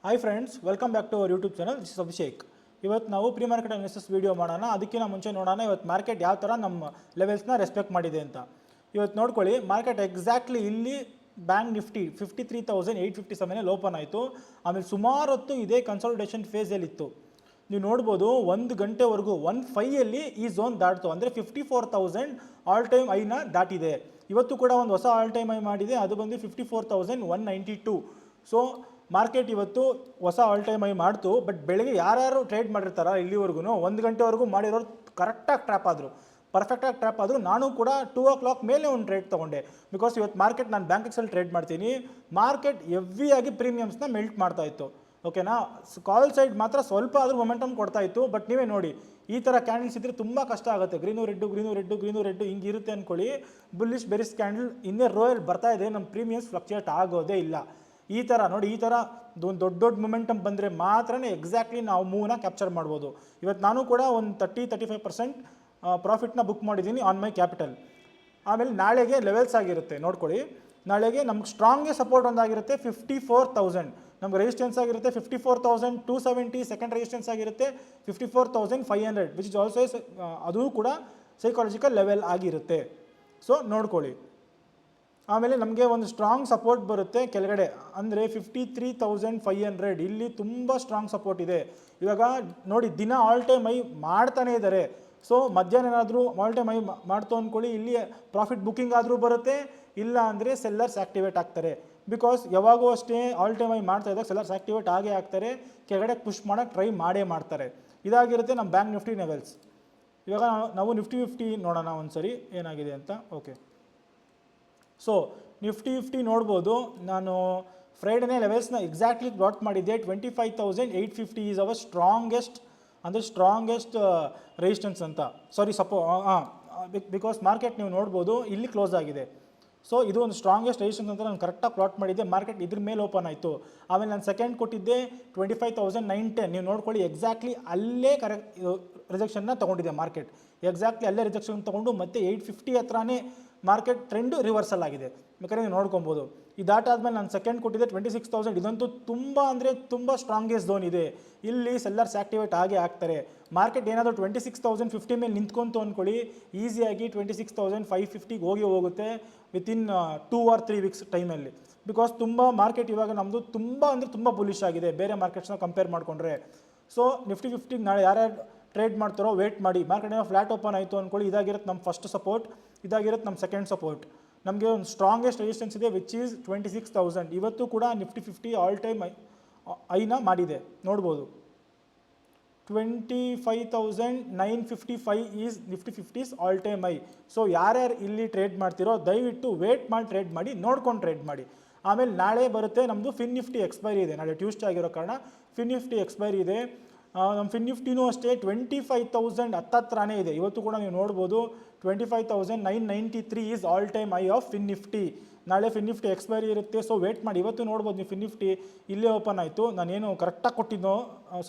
Hi friends, welcome back to our YouTube channel. This is Abhishek. ಇವತ್ತು ನಾವು pre market analysis video ಮಾಡೋಣ. ಅದಕ್ಕಿಂತ ಮುಂಚೆ ನೋಡೋಣ ಇವತ್ತು ಮಾರ್ಕೆಟ್ ಯಾವ ಥರ ನಮ್ಮ ಲೆವೆಲ್ಸ್ನ ರೆಸ್ಪೆಕ್ಟ್ ಮಾಡಿದೆ ಅಂತ. ಇವತ್ತು ನೋಡ್ಕೊಳ್ಳಿ, ಮಾರ್ಕೆಟ್ ಎಕ್ಸಾಕ್ಟ್ಲಿ ಇಲ್ಲಿ ಬ್ಯಾಂಕ್ ನಿಫ್ಟಿ 53,857 ಓಪನ್ ಆಯಿತು. ಆಮೇಲೆ ಸುಮಾರು ಹೊತ್ತು ಇದೇ ಕನ್ಸಾಲಿಡೇಷನ್ ಫೇಸಲ್ಲಿತ್ತು. ನೀವು ನೋಡ್ಬೋದು 1 ಗಂಟೆವರೆಗೂ 1:05 ಈ ಝೋನ್ ದಾಟ್ತು. ಅಂದರೆ 54,000 ಆಲ್ ಟೈಮ್ ಐನ ದಾಟಿದೆ. ಇವತ್ತು ಕೂಡ ಒಂದು ಹೊಸ ಆಲ್ ಟೈಮ್ ಐ ಮಾಡಿದೆ, ಅದು ಬಂದು 54,192. ಸೊ ಮಾರ್ಕೆಟ್ ಇವತ್ತು ಹೊಸ ಆಲ್ ಟೈಮ್ ಐ ಮಾಡ್ತು. ಬಟ್ ಬೆಳಗ್ಗೆ ಯಾರ್ಯಾರು ಟ್ರೇಡ್ ಮಾಡಿರ್ತಾರ ಇಲ್ಲಿವರೆಗೂ 1 ಗಂಟೆವರೆಗೂ ಮಾಡಿರೋರು ಕರೆಕ್ಟಾಗಿ ಟ್ರ್ಯಾಪ್ ಆದರು, ಪರ್ಫೆಕ್ಟಾಗಿ ಟ್ರ್ಯಾಪ್ ಆದರು. ನಾನು ಕೂಡ 2 o'clock ಮೇಲೆ ಒಂದು ಟ್ರೇಡ್ ತೊಗೊಂಡೆ. ಬಿಕಾಸ್ ಇವತ್ತು ಮಾರ್ಕೆಟ್ ನಾನು ಬ್ಯಾಂಕ್ ಎಕ್ಸಲ್ಲಿ ಟ್ರೇಡ್ ಮಾಡ್ತೀನಿ. ಮಾರ್ಕೆಟ್ ಹೆವಿಯಾಗಿ ಪ್ರೀಮಿಯಮ್ಸ್ನ ಮೆಲ್ಟ್ ಮಾಡ್ತಾ ಇತ್ತು. ಓಕೆನಾ, ಕಾಲ್ ಸೈಡ್ ಮಾತ್ರ ಸ್ವಲ್ಪ ಆದರೂ ಮೊಮೆಂಟಮ್ ಕೊಡ್ತಾ ಇತ್ತು. ಬಟ್ ನೀವೇ ನೋಡಿ, ಈ ಥರ ಕ್ಯಾಂಡಲ್ಸ್ ಇದ್ದರೆ ತುಂಬ ಕಷ್ಟ ಆಗುತ್ತೆ. ಗ್ರೀನು ರೆಡ್ಡು ಹಿಂಗೆ ಇರುತ್ತೆ ಅಂದ್ಕೊಳ್ಳಿ. ಬುಲ್ಲಿಶ್ ಬೆರಿಸ್ ಕ್ಯಾಂಡಲ್ ಇನ್ನೇ ರೋಯಲ್ ಬರ್ತಾ ಇದೆ, ನಮ್ಮ ಪ್ರೀಮಿಯಮ್ಸ್ ಫ್ಲಕ್ಚುಯೇಟ್ ಆಗೋದೇ ಇಲ್ಲ. ಈ ಥರ ನೋಡಿ, ಈ ಥರ ಒಂದು ದೊಡ್ಡ ಮೊಮೆಂಟಮ್ ಬಂದರೆ ಮಾತ್ರನೇ ಎಕ್ಸಾಕ್ಟ್ಲಿ ನಾವು ಮೂವ್ನ ಕ್ಯಾಪ್ಚರ್ ಮಾಡ್ಬೋದು. ಇವತ್ತು ನಾನು ಕೂಡ ಒಂದು 30-35% ಪ್ರಾಫಿಟ್ನ ಬುಕ್ ಮಾಡಿದ್ದೀನಿ ಆನ್ ಮೈ ಕ್ಯಾಪಿಟಲ್. ಆಮೇಲೆ ನಾಳೆಗೆ ಲೆವೆಲ್ಸ್ ಆಗಿರುತ್ತೆ ನೋಡ್ಕೊಳ್ಳಿ. ನಾಳೆಗೆ ನಮ್ಗೆ ಸ್ಟ್ರಾಂಗೆಸ್ಟ್ ಸಪೋರ್ಟ್ ಒಂದಾಗಿರುತ್ತೆ 54,000. ನಮ್ಗೆ ರೆಸಿಸ್ಟೆನ್ಸ್ ಆಗಿರುತ್ತೆ 54,270. ಸೆಕೆಂಡ್ ರೆಸಿಸ್ಟೆನ್ಸ್ ಆಗಿರುತ್ತೆ 54,500 ವಿಚ್ ಇಸ್ ಆಲ್ಸೋ ಅದು ಕೂಡ ಸೈಕಾಲಜಿಕಲ್ ಲೆವೆಲ್ ಆಗಿರುತ್ತೆ. ಸೊ ನೋಡ್ಕೊಳ್ಳಿ. ಆಮೇಲೆ ನಮಗೆ ಒಂದು ಸ್ಟ್ರಾಂಗ್ ಸಪೋರ್ಟ್ ಬರುತ್ತೆ ಕೆಳಗಡೆ, ಅಂದರೆ 53,500. ಇಲ್ಲಿ ತುಂಬ ಸ್ಟ್ರಾಂಗ್ ಸಪೋರ್ಟ್ ಇದೆ. ಇವಾಗ ನೋಡಿ, ದಿನ ಆಲ್ ಟೈಮ್ ಐ ಮಾಡ್ತಾನೇ ಇದ್ದಾರೆ. ಸೊ ಮಧ್ಯಾಹ್ನ ಏನಾದರೂ ಆಲ್ ಟೈಮ್ ಐ ಮಾಡ್ತು ಅಂದ್ಕೊಳ್ಳಿ, ಇಲ್ಲಿ ಪ್ರಾಫಿಟ್ ಬುಕ್ಕಿಂಗ್ ಆದರೂ ಬರುತ್ತೆ, ಇಲ್ಲ ಅಂದರೆ ಸೆಲ್ಲರ್ಸ್ ಆ್ಯಕ್ಟಿವೇಟ್ ಆಗ್ತಾರೆ. ಬಿಕಾಸ್ ಯಾವಾಗೂ ಅಷ್ಟೇ ಆಲ್ ಟೈಮ್ ಐ ಮಾಡ್ತಾ ಇದ್ದಾಗ ಸೆಲ್ಲರ್ಸ್ ಆ್ಯಕ್ಟಿವೇಟ್ ಆಗೇ ಆಗ್ತಾರೆ, ಕೆಳಗಡೆ ಪುಷ್ ಮಾಡೋಕ್ಕೆ ಟ್ರೈ ಮಾಡೇ ಮಾಡ್ತಾರೆ. ಇದಾಗಿರುತ್ತೆ ನಮ್ಮ ಬ್ಯಾಂಕ್ ನಿಫ್ಟಿ ಲೆವೆಲ್ಸ್. ಇವಾಗ ನಾವು ನಿಫ್ಟಿ 50 ನೋಡೋಣ ಒಂದು ಸರಿ ಏನಾಗಿದೆ ಅಂತ. ಓಕೆ, ಸೊ ನಿಫ್ಟಿ ನೋಡ್ಬೋದು. ನಾನು ಫ್ರೈಡೇನೇ ಲೆವೆಲ್ಸ್ನ ಎಕ್ಸಾಕ್ಟ್ಲಿ ಪ್ಲಾಟ್ ಮಾಡಿದ್ದೆ. 25,850 ಈಸ್ ಅವರ್ ಸ್ಟ್ರಾಂಗೆಸ್ಟ್, ಅಂದರೆ ಸ್ಟ್ರಾಂಗೆಸ್ಟ್ ರೆಸಿಸ್ಟೆನ್ಸ್ ಅಂತ. ಸಾರಿ ಬಿಕಾಸ್ ಮಾರ್ಕೆಟ್ ನೀವು ನೋಡ್ಬೋದು ಇಲ್ಲಿ ಕ್ಲೋಸ್ ಆಗಿದೆ. ಸೊ ಇದು ಒಂದು ಸ್ಟ್ರಾಂಗೆಸ್ಟ್ ರೆಸಿಸ್ಟೆನ್ಸ್ ಅಂತ ನಾನು ಕರೆಕ್ಟಾಗಿ ಪ್ಲಾಟ್ ಮಾಡಿದ್ದೆ. ಮಾರ್ಕೆಟ್ ಇದ್ರ ಮೇಲೆ ಓಪನ್ ಆಯಿತು. ಆಮೇಲೆ ನಾನು ಸೆಕೆಂಡ್ ಕೊಟ್ಟಿದ್ದೆ 25,910. ನೀವು ನೋಡ್ಕೊಳ್ಳಿ, ಎಕ್ಸಾಕ್ಟ್ಲಿ ಅಲ್ಲೇ ರಿಜೆಕ್ಷನ್ನ ತೊಗೊಂಡಿದೆ ಮಾರ್ಕೆಟ್. ಎಕ್ಸಾಕ್ಟ್ಲಿ ಅಲ್ಲೇ ರಿಜೆಕ್ಷನ್ ತೊಗೊಂಡು ಮತ್ತೆ 850 ಹತ್ರನೇ ಮಾರ್ಕೆಟ್ ಟ್ರೆಂಡು ರಿವರ್ಸಲ್ ಆಗಿದೆ. ಬೇಕಾದ್ರೆ ನೀವು ನೋಡ್ಕೊಬೋದು. ಇದಾಟಾದ್ಮೇಲೆ ನಾನು ಸೆಕೆಂಡ್ ಕೊಟ್ಟಿದ್ದೆ 26,000. ಇದಂತೂ ತುಂಬ ಅಂದರೆ ತುಂಬ ಸ್ಟ್ರಾಂಗೆಸ್ಟ್ ಝೋನ್ ಇದೆ. ಇಲ್ಲಿ ಸೆಲ್ಲರ್ಸ್ ಆ್ಯಕ್ಟಿವೇಟ್ ಆಗೇ ಆಗ್ತಾರೆ. ಮಾರ್ಕೆಟ್ ಏನಾದರೂ 26,050 ಮೇಲೆ ನಿಂತ್ಕೊಂತು ಅಂದ್ಕೊಳ್ಳಿ, ಈಸಿಯಾಗಿ 26,550 ಹೋಗುತ್ತೆ ವಿತಿನ್ 2 or 3 weeks ಟೈಮಲ್ಲಿ. ಬಿಕಾಸ್ ತುಂಬ ಮಾರ್ಕೆಟ್ ಇವಾಗ ನಮ್ಮದು ತುಂಬ ಬುಲಿಶ್ ಆಗಿದೆ ಬೇರೆ ಮಾರ್ಕೆಟ್ಸ್ನ ಕಂಪೇರ್ ಮಾಡಿಕೊಂಡ್ರೆ. ಸೊ ನಿಫ್ಟಿ 50 ನಾಳೆ ಯಾರ್ಯಾರು ಟ್ರೇಡ್ ಮಾಡ್ತಾರೋ ವೇಟ್ ಮಾಡಿ. ಮಾರ್ಕೆಟ್ ಏನೋ ಫ್ಲಾಟ್ ಓಪನ್ ಆಯಿತು ಅಂದ್ಕೊಳ್ಳಿ, ಇದಾಗಿರುತ್ತೆ ನಮ್ಮ ಫಸ್ಟ್ ಸಪೋರ್ಟ್, ಇದಾಗಿರುತ್ತೆ ನಮ್ಮ ಸೆಕೆಂಡ್ ಸಪೋರ್ಟ್. ನಮಗೆ ಒಂದು ಸ್ಟ್ರಾಂಗೆಸ್ಟ್ ರೆಸಿಸ್ಟೆನ್ಸ್ ಇದೆ ವಿಚ್ ಈಸ್ 26,000. ಇವತ್ತು ಕೂಡ ನಿಫ್ಟಿ 50 ಆಲ್ ಟೈಮ್ ಐನ ಮಾಡಿದೆ ನೋಡ್ಬೋದು. 25,955 is Nifty 50's all time I. So ಯಾರ್ಯಾರು ಇಲ್ಲಿ ಟ್ರೇಡ್ ಮಾಡ್ತಿರೋ ದಯವಿಟ್ಟು ವೇಟ್ ಮಾಡಿ ಟ್ರೇಡ್ ಮಾಡಿ, ನೋಡ್ಕೊಂಡು ಟ್ರೇಡ್ ಮಾಡಿ. ಆಮೇಲೆ ನಾಳೆ ಬರುತ್ತೆ ನಮ್ಮದು ಫಿನ್ ನಿಫ್ಟಿ ಎಕ್ಸ್ಪೈರಿ ಇದೆ. ನಾಳೆ ಟ್ಯೂಸ್ಡೇ ಆಗಿರೋ ಕಾರಣ ಫಿನ್ ನಿಫ್ಟಿ ಎಕ್ಸ್ಪೈರಿ ಇದೆ. ನಮ್ಮ ಫಿನ್ ನಿಫ್ಟಿನೂ ಅಷ್ಟೇ 25,000 ಹತ್ತತ್ರನೇ ಇದೆ. ಇವತ್ತು ಕೂಡ ನೀವು ನೋಡ್ಬೋದು 25,993 is all time I of fin Nifty. ನಾಳೆ ಫಿನ್ ನಿಫ್ಟಿ ಎಕ್ಸ್ಪೈರಿ ಇರುತ್ತೆ. ಸೊ ವೇಟ್ ಮಾಡಿ. ಇವತ್ತು ನೋಡ್ಬೋದು ನೀವು ಫಿನ್ ನಿಫ್ಟಿ ಇಲ್ಲೇ ಓಪನ್ ಆಯಿತು. ನಾನೇನು ಕರೆಕ್ಟಾಗಿ ಕೊಟ್ಟಿದ್ದೋ,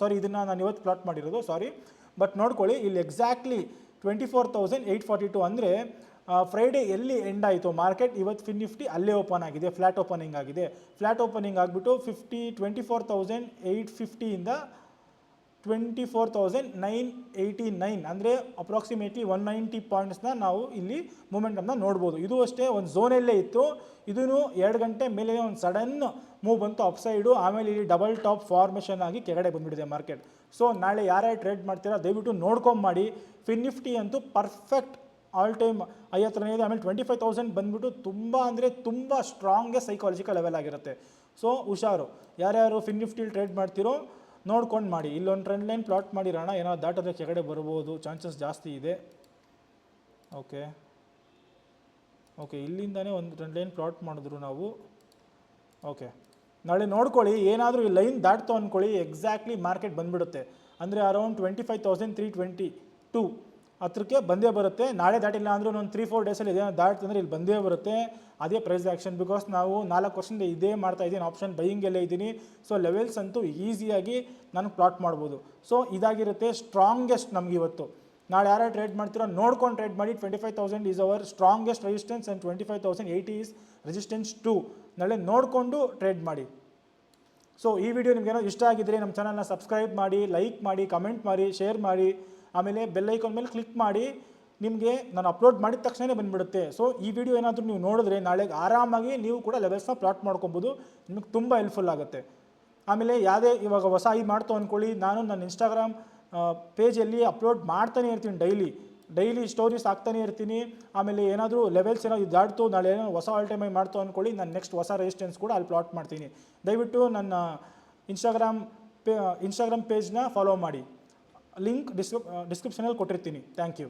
ಸಾರಿ ಇದನ್ನು ನಾನು ಇವತ್ತು ಪ್ಲಾಟ್ ಮಾಡಿರೋದು, ಸಾರಿ. ಬಟ್ ನೋಡ್ಕೊಳ್ಳಿ, ಇಲ್ಲಿ ಎಕ್ಸಾಕ್ಟ್ಲಿ 24,842 ಅಂದರೆ ಫ್ರೈಡೇ ಎಲ್ಲಿ ಎಂಡ್ ಆಯಿತು ಮಾರ್ಕೆಟ್, ಇವತ್ತು ಫಿನ್ ನಿಫ್ಟಿ ಅಲ್ಲೇ ಓಪನ್ ಆಗಿದೆ, ಫ್ಲ್ಯಾಟ್ ಓಪನಿಂಗ್ ಆಗಿದೆ. ಫ್ಲ್ಯಾಟ್ ಓಪನಿಂಗ್ ಆಗಿಬಿಟ್ಟು 24,850ಇಂದ 24,989 ಅಂದರೆ ಅಪ್ರಾಕ್ಸಿಮೇಟ್ಲಿ 190 ಪಾಯಿಂಟ್ಸ್ನ ನಾವು ಇಲ್ಲಿ ಮೂಮೆಂಟನ್ನು ನೋಡ್ಬೋದು. ಇದು ಅಷ್ಟೇ ಒಂದು ಝೋನಲ್ಲೇ ಇತ್ತು. ಇದೂ 2 ಗಂಟೆ ಮೇಲೆ ಒಂದು ಸಡನ್ ಮೂವ್ ಬಂತು ಅಪ್ಸೈಡು. ಆಮೇಲೆ ಇಲ್ಲಿ ಡಬಲ್ ಟಾಪ್ ಫಾರ್ಮೇಷನ್ ಆಗಿ ಕೆಳಗಡೆ ಬಂದುಬಿಟ್ಟಿದೆ ಮಾರ್ಕೆಟ್. ಸೊ ನಾಳೆ ಯಾರ್ಯಾರು ಟ್ರೇಡ್ ಮಾಡ್ತೀರಾ ದಯವಿಟ್ಟು ನೋಡ್ಕೊಂಡು ಮಾಡಿ. ಫಿನ್ ನಿಫ್ಟಿ ಅಂತೂ ಪರ್ಫೆಕ್ಟ್ ಆಲ್ ಟೈಮ್ ಐ ಹತ್ರನೇ ಇದೆ. ಆಮೇಲೆ 25,000 ಬಂದುಬಿಟ್ಟು ತುಂಬ ಸ್ಟ್ರಾಂಗೆಸ್ಟ್ ಸೈಕಾಲಜಿಕಲ್ ಲೆವೆಲ್ ಆಗಿರುತ್ತೆ. ಸೊ ಹುಷಾರು, ಯಾರ್ಯಾರು ಫಿನ್ ನಿಫ್ಟಿಲಿ ಟ್ರೇಡ್ ಮಾಡ್ತಿರೋ ನೋಡ್ಕೊಂಡು ಮಾಡಿ. ಇಲ್ಲೊಂದು ಟ್ರೆಂಡ್ ಲೈನ್ ಪ್ಲಾಟ್ ಮಾಡಿರೋಣ, ಏನಾದ್ರು ದಾಟೋದ್ರೆ ಕೆಳಗಡೆ ಬರ್ಬೋದು, ಚಾನ್ಸಸ್ ಜಾಸ್ತಿ ಇದೆ. ಓಕೆ ಇಲ್ಲಿಂದನೇ ಒಂದು ಟ್ರೆಂಡ್ ಲೈನ್ ಪ್ಲಾಟ್ ಮಾಡಿದ್ರು ನಾವು. ಓಕೆ, ನಾಳೆ ನೋಡ್ಕೊಳ್ಳಿ, ಏನಾದರೂ ಈ ಲೈನ್ ದಾಟ್ತು ಅಂದ್ಕೊಳ್ಳಿ, ಎಕ್ಸಾಕ್ಟ್ಲಿ ಮಾರ್ಕೆಟ್ ಬಂದುಬಿಡುತ್ತೆ. ಅಂದರೆ ಅರೌಂಡ್ 25,322 ಹತ್ರಕ್ಕೆ ಬಂದೇ ಬರುತ್ತೆ. ನಾಳೆ ದಾಟಿಲ್ಲ ಅಂದರೂ ಒಂದು 3-4 ಡೇಸಲ್ಲಿ ಇದೇನೋ ದಾಟ್ತಂದರೆ ಇಲ್ಲಿ ಬಂದೇ ಬರುತ್ತೆ. ಅದೇ ಪ್ರೈಸ್ ಆ್ಯಕ್ಷನ್. ಬಿಕಾಸ್ ನಾವು 4 ವರ್ಷದಿಂದ ಇದೇ ಮಾಡ್ತಾ ಇದ್ದೀನಿ, ಆಪ್ಷನ್ ಬೈಯಿಂಗಲ್ಲೇ ಇದ್ದೀನಿ. ಸೊ ಲೆವೆಲ್ಸ್ ಅಂತೂ ಈಸಿಯಾಗಿ ನಾನು ಪ್ಲಾಟ್ ಮಾಡ್ಬೋದು. ಸೊ ಇದಾಗಿರುತ್ತೆ ಸ್ಟ್ರಾಂಗೆಸ್ಟ್ ನಮ್ಗೆ ಇವತ್ತು. ನಾಳೆ ಯಾರ್ಯಾರು ಟ್ರೇಡ್ ಮಾಡ್ತೀರೋ ನೋಡ್ಕೊಂಡು ಟ್ರೇಡ್ ಮಾಡಿ. 25,000 is our strongest resistance and 25,080 is resistance 2. ನಾಳೆ ನೋಡಿಕೊಂಡು ಟ್ರೇಡ್ ಮಾಡಿ. ಸೊ ಈ ವಿಡಿಯೋ ನಿಮಗೇನೋ ಇಷ್ಟ ಆಗಿದ್ರೆ ನಮ್ಮ ಚಾನಲ್ನ ಸಬ್ಸ್ಕ್ರೈಬ್ ಮಾಡಿ, ಲೈಕ್ ಮಾಡಿ, ಕಮೆಂಟ್ ಮಾಡಿ, ಶೇರ್ ಮಾಡಿ, ಆಮೇಲೆ ಬೆಲ್ ಐಕಾನ್ ಮೇಲೆ ಕ್ಲಿಕ್ ಮಾಡಿ. ನಿಮಗೆ ನಾನು ಅಪ್ಲೋಡ್ ಮಾಡಿದ ತಕ್ಷಣ ಬಂದುಬಿಡುತ್ತೆ. ಸೊ ಈ ವಿಡಿಯೋ ಏನಾದರೂ ನೀವು ನೋಡಿದ್ರೆ ನಾಳೆಗೆ ಆರಾಮಾಗಿ ನೀವು ಕೂಡ ಲೆವೆಲ್ಸ್ನ ಪ್ಲಾಟ್ ಮಾಡ್ಕೊಬೋದು. ನಿಮಗೆ ತುಂಬ ಹೆಲ್ಪ್ಫುಲ್ ಆಗುತ್ತೆ. ಆಮೇಲೆ ಯಾವುದೇ ಇವಾಗ ಹೊಸ ಮಾಡ್ತು ಅಂದ್ಕೊಳ್ಳಿ, ನಾನು ನನ್ನ ಇನ್ಸ್ಟಾಗ್ರಾಮ್ ಪೇಜಲ್ಲಿ ಅಪ್ಲೋಡ್ ಮಾಡ್ತಾನೆ ಇರ್ತೀನಿ, ಡೈಲಿ ಸ್ಟೋರೀಸ್ ಹಾಕ್ತಾನೆ ಇರ್ತೀನಿ. ಆಮೇಲೆ ಏನಾದರೂ ಲೆವೆಲ್ಸ್ ಏನೋ ದಾಟ್ತು, ನಾಳೆ ಏನೋ ಹೊಸ ಆಲ್ ಟೈಮ್ ಮಾಡ್ತು ಅಂದ್ಕೊಳ್ಳಿ, ನಾನು ನೆಕ್ಸ್ಟ್ ಹೊಸ ರೆಸಿಸ್ಟೆನ್ಸ್ ಕೂಡ ಅಲ್ಲಿ ಪ್ಲಾಟ್ ಮಾಡ್ತೀನಿ. ದಯವಿಟ್ಟು ನನ್ನ ಇನ್ಸ್ಟಾಗ್ರಾಮ್ ಪೇಜ್ನ ಫಾಲೋ ಮಾಡಿ. ಲಿಂಕ್ ಡಿಸ್ಕ್ರಿಪ್ಷನಲ್ಲಿ ಕೊಟ್ಟಿರ್ತೀನಿ. Thank you.